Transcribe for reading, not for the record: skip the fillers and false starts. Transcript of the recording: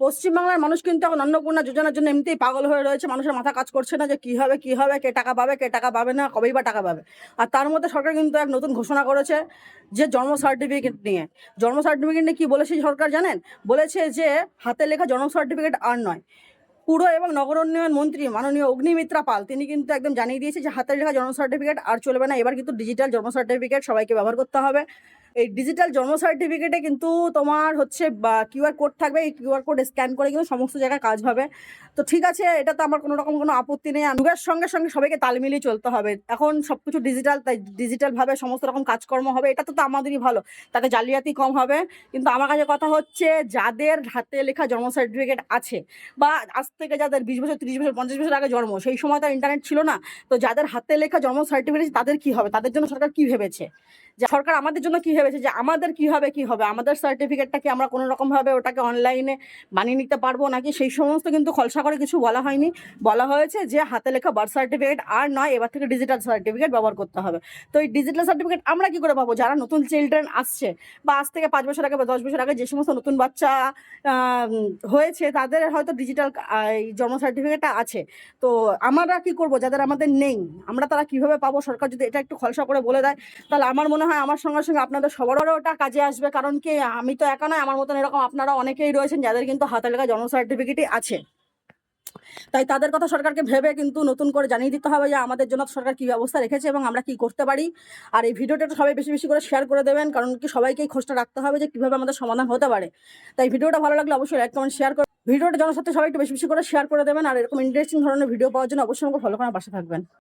পশ্চিমবাংলার মানুষ কিন্তু এখন অন্নপূর্ণা যোজনার জন্য এমনিতেই পাগল হয়ে রয়েছে। মানুষের মাথা কাজ করছে না যে কি হবে কি হবে, কে টাকা পাবে কে টাকা পাবে না, কবেই বা টাকা পাবে। আর তার মধ্যে সরকার কিন্তু এক নতুন ঘোষণা করেছে যে জন্ম সার্টিফিকেট নিয়ে। জন্ম সার্টিফিকেট নিয়ে কি বলেছে সরকার জানেন? বলেছে যে হাতে লেখা জন্ম সার্টিফিকেট আর নয়। পুর এবং নগর উন্নয়ন মন্ত্রী মাননীয় অগ্নিমিত্রা পাল তিনি কিন্তু একদম জানিয়ে দিয়েছে যে হাতের লেখা জন্ম সার্টিফিকেট আর চলবে না। এবার কিন্তু ডিজিটাল জন্ম সার্টিফিকেট সবাইকে ব্যবহার করতে হবে। এই ডিজিটাল জন্ম সার্টিফিকেটে কিন্তু তোমার হচ্ছে কিউআর কোড থাকবে। এই কিউআর কোড স্ক্যান করে কিন্তু সমস্ত জায়গায় কাজ হবে। তো ঠিক আছে, এটা তো আমার কোনো রকম কোনো আপত্তি নেই। যুগের সঙ্গে সঙ্গে সবাইকে তাল মিলিয়ে চলতে হবে। এখন সবকিছু ডিজিটাল, তাই ডিজিটালভাবে সমস্ত রকম কাজকর্ম হবে। এটা তো আমাদেরই ভালো, তাতে জালিয়াতি কম হবে। কিন্তু আমার কাছে কথা হচ্ছে, যাদের হাতে লেখা জন্ম সার্টিফিকেট আছে বা আজ থেকে যাদের 20 বছর 30 বছর 50 বছর আগে জন্ম, সেই সময় তো ইন্টারনেট ছিল না। তো যাদের হাতে লেখা জন্ম সার্টিফিকেট তাদের কি হবে? তাদের জন্য সরকার কি ভেবেছে? যে সরকার আমাদের জন্য কি ভেবেছে যে আমাদের কি হবে কি হবে, আমাদের সার্টিফিকেটটাকে আমরা কোনো রকম ভাবে ওটাকে অনলাইনে বানিয়ে নিতে পারবো নাকি, সেই সমস্ত কিন্তু খলসা করে কিছু বলা হয়নি। বলা হয়েছে যে হাতে লেখা বার্থ সার্টিফিকেট আর নয়, এবার থেকে ডিজিটাল সার্টিফিকেট ব্যবহার করতে হবে। তো এই ডিজিটাল সার্টিফিকেট আমরা কি করে পাবো? যারা নতুন চিলড্রেন আসছে বা আজ থেকে 5 বছর আগে বা 10 বছর আগে যে সমস্ত নতুন বাচ্চা হয়েছে, তাদের হয়তো ডিজিটাল এই জন্ম সার্টিফিকেটটা আছে। তো আমরা কি করব যাদের আমাদের নেই? আমরা তারা কিভাবে পাবো? সরকার যদি এটা একটু খলসা করে বলে দেয়, তাহলে আমার মনে হয় আমার সঙ্গে সঙ্গে আপনাদের সবারও ওটা কাজে আসবে। কারণ কি, আমি তো একা নয়, আমার মতন এরকম আপনারা অনেকেই রয়েছেন যাদের কিন্তু হাতে লেখা জন্ম সার্টিফিকেটই আছে। তাই তাদের কথা সরকারকে ভেবে কিন্তু নতুন করে জানিয়ে দিতে হবে যে আমাদের জন্য সরকার কি ব্যবস্থা রেখেছে এবং আমরা কি করতে পারি। আর এই ভিডিওটা একটু সবাই বেশি বেশি করে শেয়ার করে দেবেন, কারণ কি সবাইকেই খোঁজটা রাখতে হবে যে কিভাবে আমাদের সমাধান হতে পারে। তাই ভিডিওটা ভালো লাগলে অবশ্যই লাইক কমেন্ট শেয়ার করে ভিডিওটা জনসাথে সবাই একটু বেশি বেশি করে শেয়ার করে দেবেন। আর এরকম ইন্টারেস্টিং ধরনের ভিডিও পাওয়ার জন্য অবশ্যই আমাকে ফলো করার পাশে থাকবেন।